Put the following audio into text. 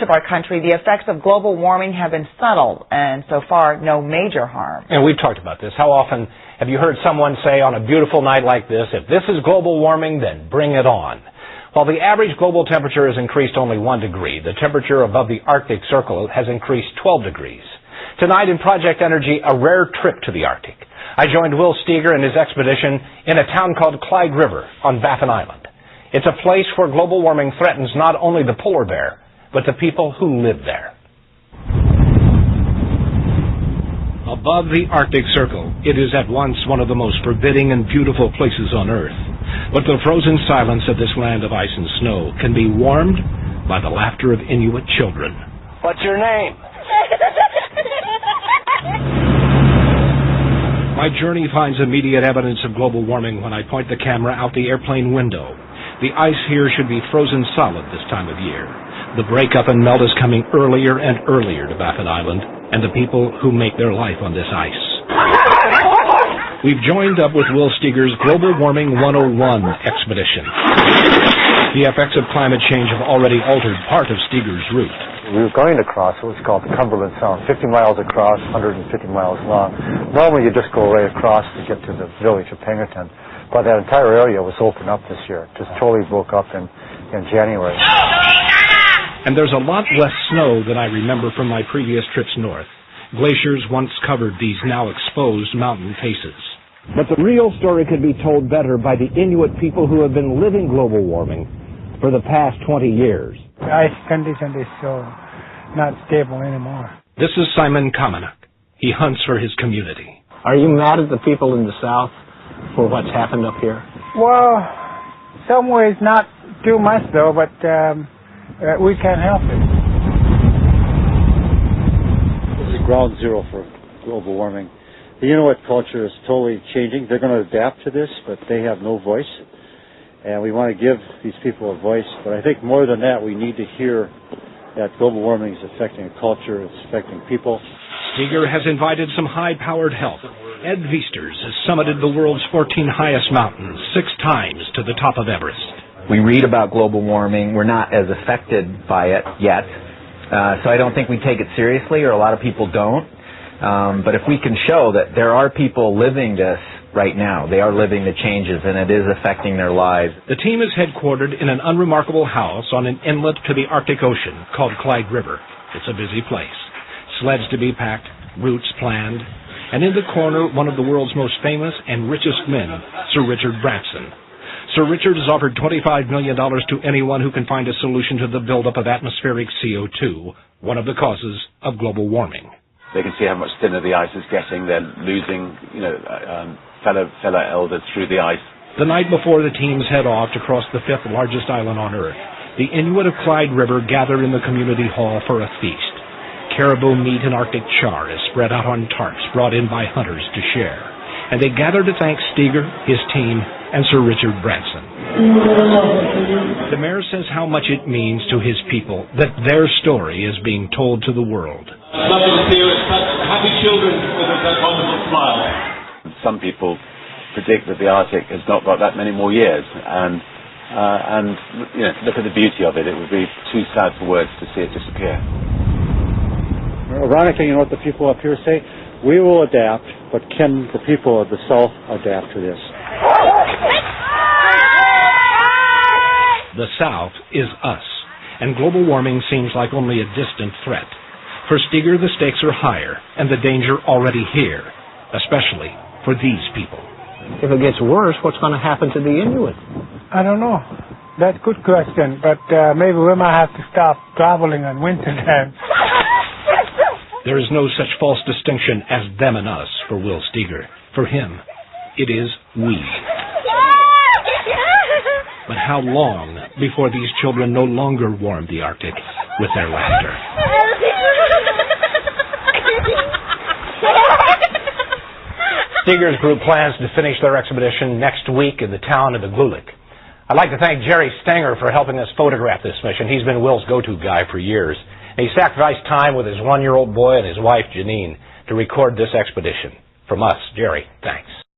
most of our country, the effects of global warming have been subtle and so far no major harm. And we've talked about this. How often have you heard someone say on a beautiful night like this, if this is global warming, then bring it on? While the average global temperature has increased only 1 degree, the temperature above the Arctic Circle has increased 12 degrees. Tonight in Project Energy, a rare trip to the Arctic. I joined Will Stenger and his expedition in a town called Clyde River on Baffin Island. It's a place where global warming threatens not only the polar bear, but the people who live there. Above the Arctic Circle, it is at once one of the most forbidding and beautiful places on Earth. But the frozen silence of this land of ice and snow can be warmed by the laughter of Inuit children. What's your name? My journey finds immediate evidence of global warming when I point the camera out the airplane window. The ice here should be frozen solid this time of year. The breakup and melt is coming earlier and earlier to Baffin Island and the people who make their life on this ice. We've joined up with Will Steger's Global Warming 101 expedition. The effects of climate change have already altered part of Steger's route. We were going across what's called the Cumberland Sound, 50 miles across, 150 miles long. Normally you just go right across to get to the village of Pinkerton, but that entire area was opened up this year. Just totally broke up in January. And there's a lot less snow than I remember from my previous trips north. Glaciers once covered these now exposed mountain faces. But the real story could be told better by the Inuit people who have been living global warming for the past 20 years. The ice condition is so not stable anymore. This is Simon Kamenuk. He hunts for his community. Are you mad at the people in the South for what's happened up here? Well, some ways not too much though, but we can't help it. This is ground zero for global warming. The Inuit culture is totally changing. They're going to adapt to this, but they have no voice. And we want to give these people a voice. But I think more than that, we need to hear that global warming is affecting culture, it's affecting people. Steger has invited some high-powered help. Ed Viesters has summited the world's 14 highest mountains 6 times to the top of Everest. We read about global warming. We're not as affected by it yet. So I don't think we take it seriously, or a lot of people don't. But if we can show that there are people living this right now, they are living the changes, and it is affecting their lives. The team is headquartered in an unremarkable house on an inlet to the Arctic Ocean called Clyde River. It's a busy place. Sleds to be packed, routes planned, and in the corner, one of the world's most famous and richest men, Sir Richard Branson. Sir Richard has offered $25 million to anyone who can find a solution to the buildup of atmospheric CO2, one of the causes of global warming. They can see how much thinner the ice is getting. They're losing, fellow elders through the ice. The night before the teams head off to cross the 5th largest island on Earth, the Inuit of Clyde River gather in the community hall for a feast. Caribou meat and Arctic char is spread out on tarps brought in by hunters to share. And they gather to thank Steger, his team, and Sir Richard Branson. The mayor says how much it means to his people that their story is being told to the world. Lovely to see you. It's happy children with that wonderful smile. Some people predict that the Arctic has not got that many more years, and look at the beauty of it. It would be too sad for words to see it disappear. Ironically, you know what the people up here say? We will adapt, but can the people of the South adapt to this? The South is us, and global warming seems like only a distant threat. For Steger, the stakes are higher, and the danger already here, especially for these people. If it gets worse, what's going to happen to the Inuit? I don't know. That's a good question, but maybe we might have to stop traveling on winter time. There is no such false distinction as them and us for Will Steger. For him, it is we. But how long before these children no longer warm the Arctic with their laughter? Steger's group plans to finish their expedition next week in the town of Igloolik. I'd like to thank Jerry Stenger for helping us photograph this mission. He's been Will's go-to guy for years. And he sacrificed time with his 1-year-old boy and his wife, Janine, to record this expedition. From us, Jerry, thanks.